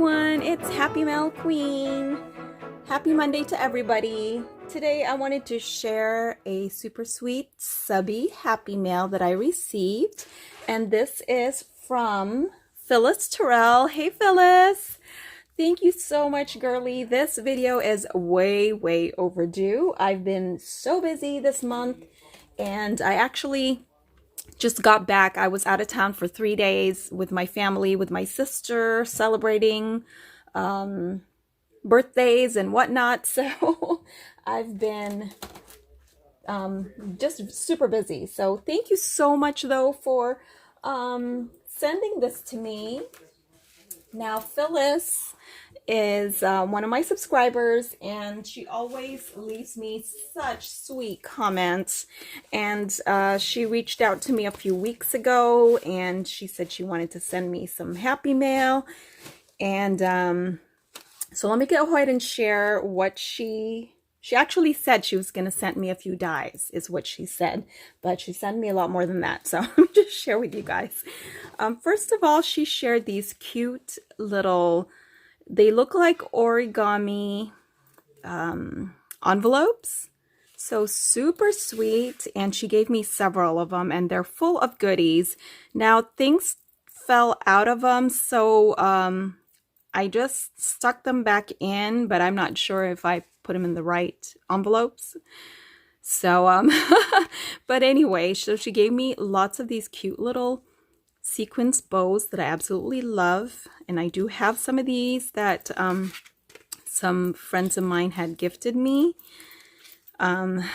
everyone, it's Happymailqueen. Happy Monday to everybody. Today I wanted to share a super sweet Subby Happy Mail that I received, and this is from Phyllis Terrell. Hey Phyllis! Thank you so much, girly. This video is way overdue. I've been so busy this month, and I actually just got back. I was out of town for 3 days with my family, with my sister, celebrating birthdays and whatnot. So I've been just super busy. So thank you so much, though, for sending this to me. Now, Phyllis is one of my subscribers, and she always leaves me such sweet comments. And she reached out to me a few weeks ago, and she said she wanted to send me some happy mail. And so let me go ahead and share what she actually said. She was going to send me a few dies, is what she said, but she sent me a lot more than that. So let me just share with you guys. First of all, she shared these cute little, they look like origami envelopes. So super sweet. And she gave me several of them, and they're full of goodies. Now things fell out of them, so I just stuck them back in, but I'm not sure if I put them in the right envelopes. So, but anyway, so she gave me lots of these cute little sequins bows that I absolutely love. And I do have some of these that some friends of mine had gifted me. But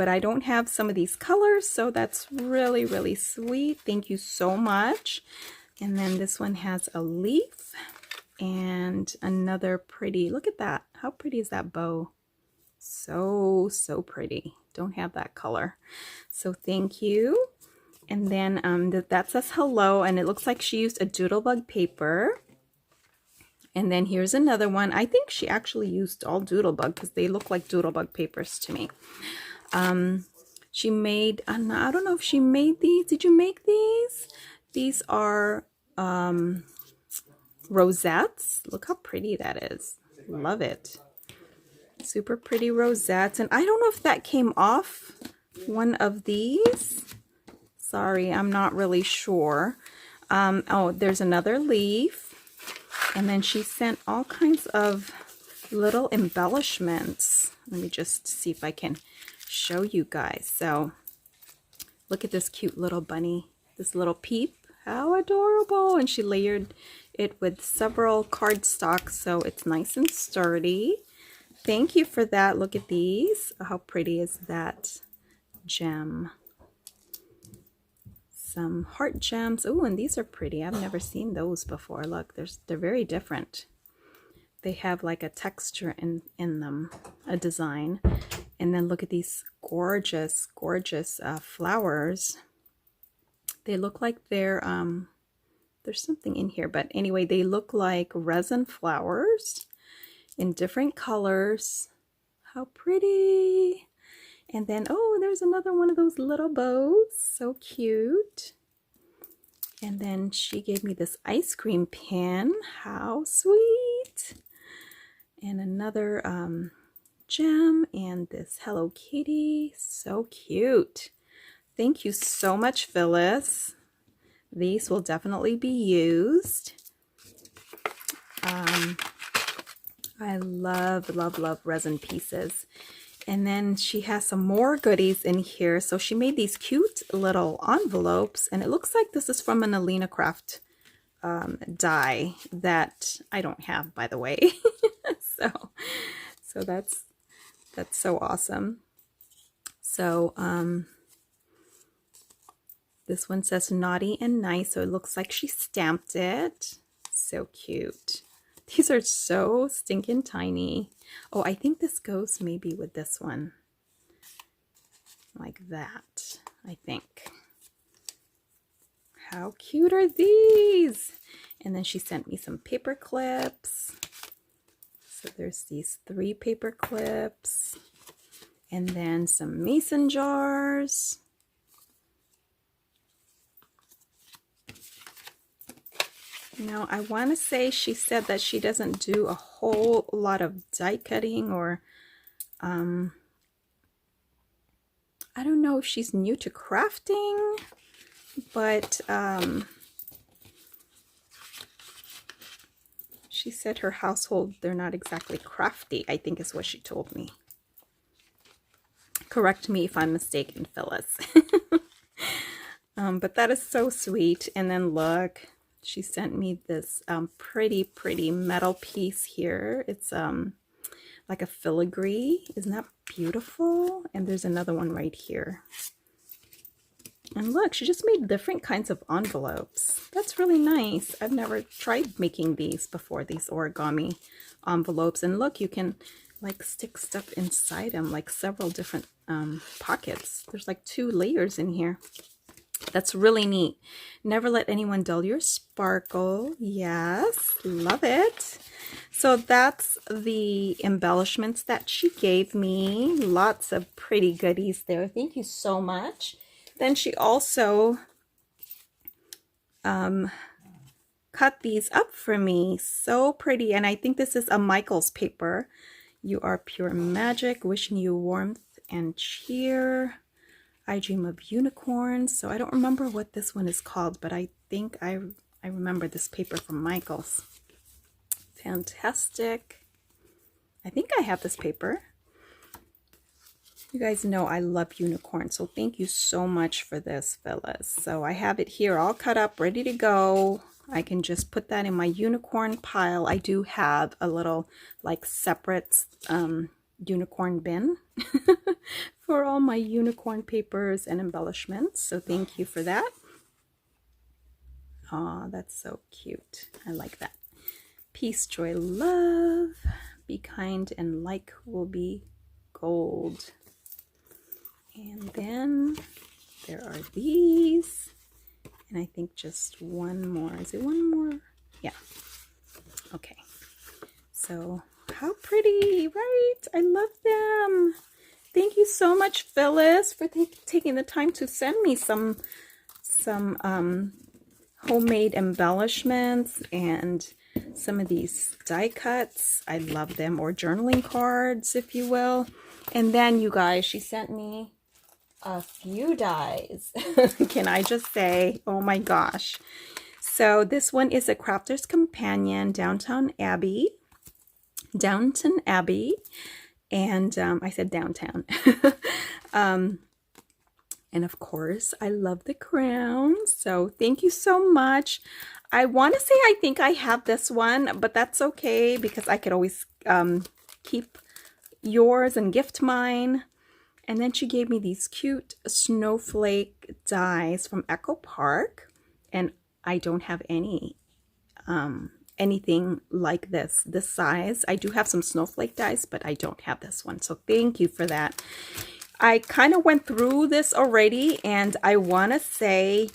I don't have some of these colors, so that's really sweet. Thank you so much. And then this one has a leaf and another pretty, look at that. How pretty is that bow? So pretty. Don't have that color. So thank you. And then that says hello, and it looks like she used a doodlebug paper. And then here's another one. I think she actually used all doodlebug because they look like doodlebug papers to me. She made, I don't know if she made these. Did you make these? These are rosettes. Look how pretty that is. Love it. Super pretty rosettes. And I don't know if that came off one of these. Sorry, I'm not really sure. Oh, there's another leaf. And then she sent all kinds of little embellishments. Let me just see if I can show you guys. So look at this cute little bunny, this little peep. How adorable. And she layered it with several cardstock, so it's nice and sturdy. Thank you for that. Look at these. How pretty is that gem? Some heart gems. Oh, and these are pretty. I've never seen those before. Look, they're very different. They have like a texture in them, a design. And then look at these gorgeous flowers. They look like they're, there's something in here, but anyway, they look like resin flowers in different colors. How pretty. And then, oh, there's another one of those little bows. So cute. And then she gave me this ice cream pin. How sweet. And another gem, and this Hello Kitty. So cute. Thank you so much, Phyllis. These will definitely be used. I love resin pieces. And then she has some more goodies in here. So she made these cute little envelopes, and it looks like this is from an Alina Craft die that I don't have, by the way. so that's so awesome. So this one says naughty and nice, so it looks like she stamped it. So cute. These are so stinking tiny. Oh, I think this goes maybe with this one. Like that, I think. How cute are these? And then she sent me some paper clips. So there's these 3 paper clips. And then some mason jars. Now, I want to say she said that she doesn't do a whole lot of die cutting, or I don't know if she's new to crafting, but she said her household, they're not exactly crafty, I think is what she told me. Correct me if I'm mistaken, Phyllis. But that is so sweet. And then look, she sent me this pretty metal piece here. It's like a filigree. Isn't that beautiful? And there's another one right here. And look, she just made different kinds of envelopes. That's really nice. I've never tried making these before, these origami envelopes. And look, you can like stick stuff inside them, like several different pockets. There's like 2 layers in here. That's really neat. Never let anyone dull your sparkle. Yes, love it. So that's the embellishments that she gave me. Lots of pretty goodies there. Thank you so much. Then she also cut these up for me. So pretty. And I think this is a Michael's paper. You are pure magic. Wishing you warmth and cheer. I dream of unicorns. So I don't remember what this one is called, but I think I remember this paper from Michael's. Fantastic. I think I have this paper. You guys know I love unicorns, so thank you so much for this, Phyllis. So I have it here all cut up, ready to go. I can just put that in my unicorn pile. I do have a little like separate unicorn bin for all my unicorn papers and embellishments. So thank you for that. Aw, that's so cute. I like that. Peace, joy, love. Be kind and like will be gold. And then there are these. And I think just one more. Is it one more? Yeah. Okay. So how pretty, right? I love them. Thank you so much, Phyllis, for taking the time to send me some homemade embellishments and some of these die cuts. I love them, or journaling cards, if you will. And then, you guys, she sent me a few dies. Can I just say, oh my gosh. So this one is a Crafter's Companion, Downton Abbey. And I said downtown. And of course, I love the crown. So thank you so much. I want to say I think I have this one, but that's okay because I could always keep yours and gift mine. And then she gave me these cute snowflake dies from Echo Park. And I don't have anything like this size. I do have some snowflake dies, but I don't have this one. So thank you for that. I kind of went through this already, and I want to say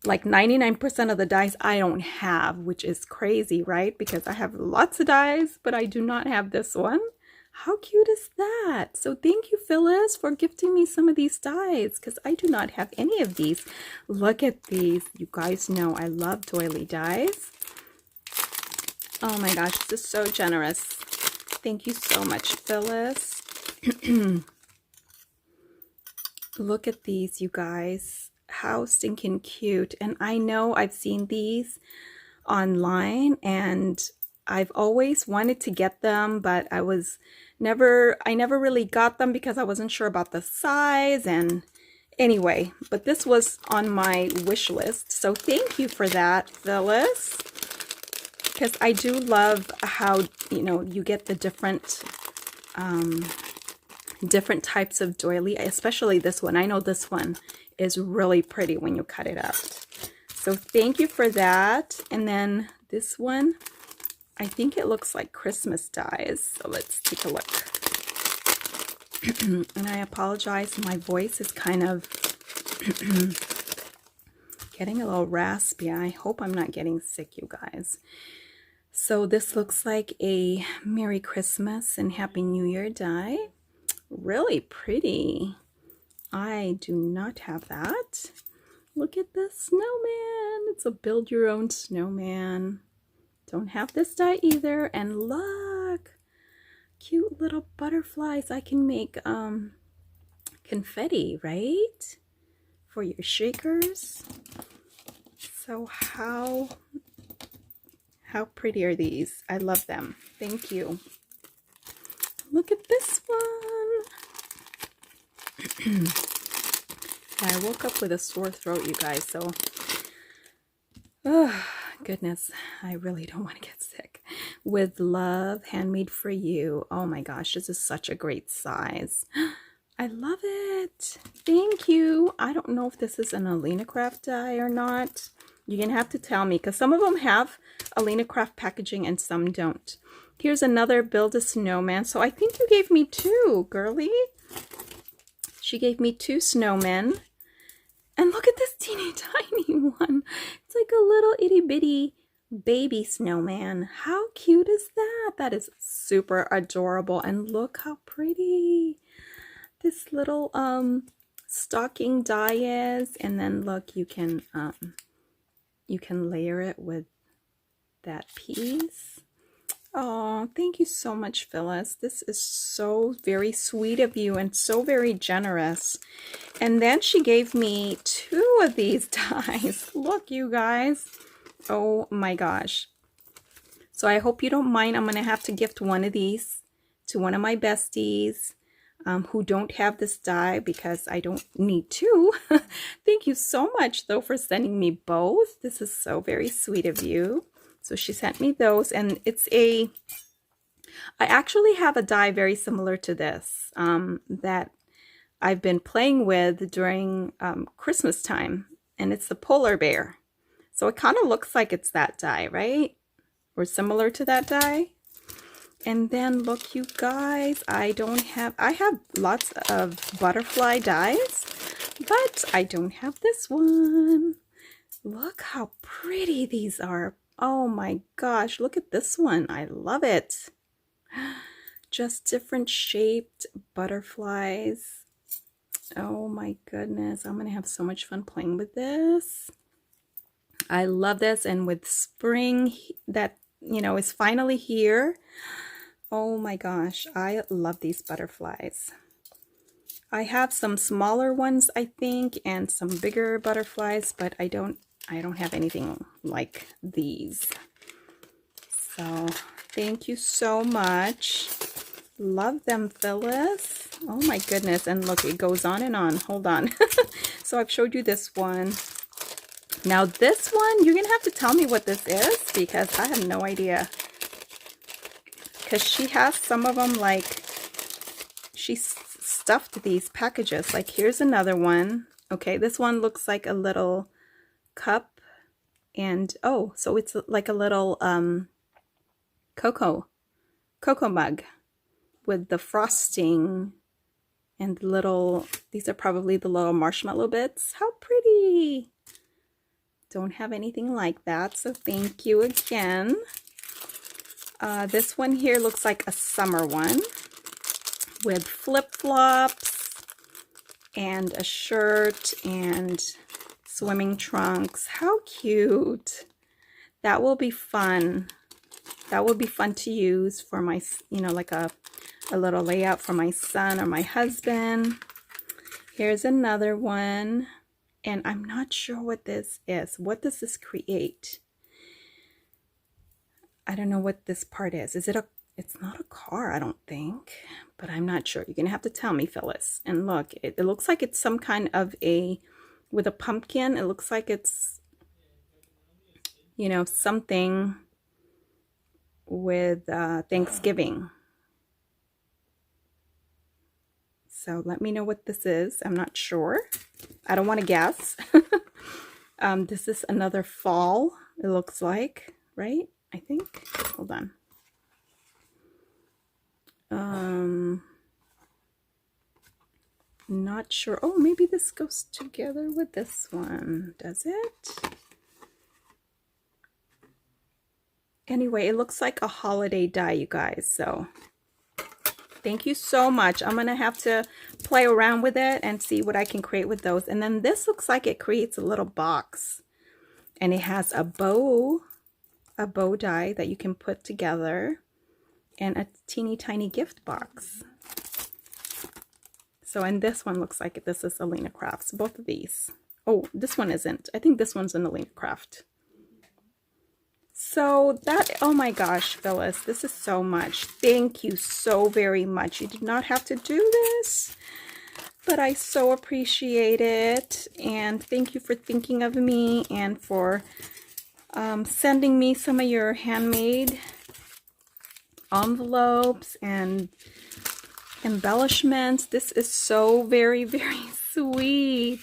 like 99% of the dies I don't have, which is crazy, right? Because I have lots of dies, but I do not have this one. How cute is that? So thank you, Phyllis, for gifting me some of these dies, because I do not have any of these. Look at these. You guys know I love doily dies. Oh my gosh, this is so generous. Thank you so much, Phyllis. Look at these, you guys. How stinking cute. And I know I've seen these online, and I've always wanted to get them, but I never really got them because I wasn't sure about the size. And anyway, but this was on my wish list. So thank you for that, Phyllis. Because I do love how, you get the different types of doily, especially this one. I know this one is really pretty when you cut it up. So thank you for that. And then this one, I think it looks like Christmas dies. So let's take a look. And I apologize, my voice is kind of getting a little raspy. I hope I'm not getting sick, you guys. So this looks like a Merry Christmas and Happy New Year die. Really pretty. I do not have that. Look at the snowman. It's a build your own snowman. Don't have this die either. And look, cute little butterflies. I can make confetti, right? For your shakers. So how pretty are these? I love them. Thank you. Look at this one. I woke up with a sore throat, you guys, so oh goodness, I really don't want to get sick. With love, handmade for you. Oh my gosh, this is such a great size. I love it. Thank you. I don't know if this is an Alina Craft die or not. You're gonna have to tell me, because some of them have Alina Craft packaging and some don't. Here's another Build a Snowman. So I think you gave me two, girly. She gave me two snowmen. And look at this teeny tiny one. It's like a little itty bitty baby snowman. How cute is that? That is super adorable. And look how pretty this little stocking die is. And then look, you can layer it with that piece. Oh, thank you so much, Phyllis. This is so very sweet of you and so very generous. And then she gave me two of these dies. Look, you guys. Oh my gosh. So I hope you don't mind. I'm going to have to gift one of these to one of my besties who don't have this die because I don't need two. Thank you so much, though, for sending me both. This is so very sweet of you. So she sent me those, and it's I actually have a die very similar to this that I've been playing with during Christmas time, and it's the polar bear. So it kind of looks like it's that die, right? Or similar to that die. And then look, you guys, I have lots of butterfly dies, but I don't have this one. Look how pretty these are. Oh my gosh, look at this one. I love it. Just different shaped butterflies. Oh my goodness, I'm going to have so much fun playing with this. I love this, and with spring that, you know, is finally here. Oh my gosh, I love these butterflies. I have some smaller ones, I think, and some bigger butterflies, but I don't have anything like these. So thank you so much. Love them, Phyllis. Oh my goodness. And look, it goes on and on. Hold on. So I've showed you this one. Now this one, you're going to have to tell me what this is because I have no idea. Because she has some of them, like, she stuffed these packages. Like, here's another one. Okay, this one looks like a little cup, and oh, so it's like a little cocoa mug with the frosting and little, these are probably the little marshmallow bits. How pretty. Don't have anything like that, so thank you again. This one here looks like a summer one with flip-flops and a shirt and swimming trunks. How cute. That will be fun. That will be fun to use for my, you know, like a little layout for my son or my husband. Here's another one. And I'm not sure what this is. What does this create? I don't know what this part is. Is it a, it's not a car, I don't think, but I'm not sure. You're going to have to tell me, Phyllis. And look, it looks like it's some kind of a, with a pumpkin. It looks like it's, you know, something with Thanksgiving. So let me know what this is. I'm not sure. I don't want to guess. This is another fall, it looks like, right? I think. Hold on. Not sure. Oh, maybe this goes together with this one. Does it? Anyway, it looks like a holiday die, you guys. So thank you so much. I'm going to have to play around with it and see what I can create with those. And then this looks like it creates a little box. And it has a bow die that you can put together, and a teeny tiny gift box. So, and this one looks like this is Alina Crafts, both of these. Oh, this one isn't. I think this one's an Alina Craft. So that, oh my gosh, Phyllis, this is so much. Thank you so very much. You did not have to do this, but I so appreciate it. And thank you for thinking of me and for sending me some of your handmade envelopes and embellishments. This is so very, very sweet.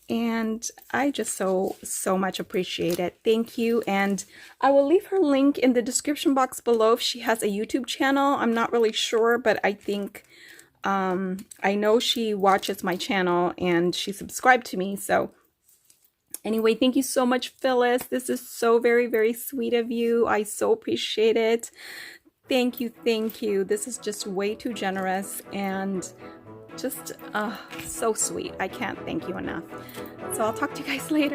And I just so much appreciate it. Thank you. And I will leave her link in the description box below if she has a YouTube channel. I'm not really sure, but I think, I know she watches my channel and she subscribed to me. So anyway, thank you so much, Phyllis. This is so very, very sweet of you. I so appreciate it. Thank you. Thank you. This is just way too generous and just so sweet. I can't thank you enough. So I'll talk to you guys later.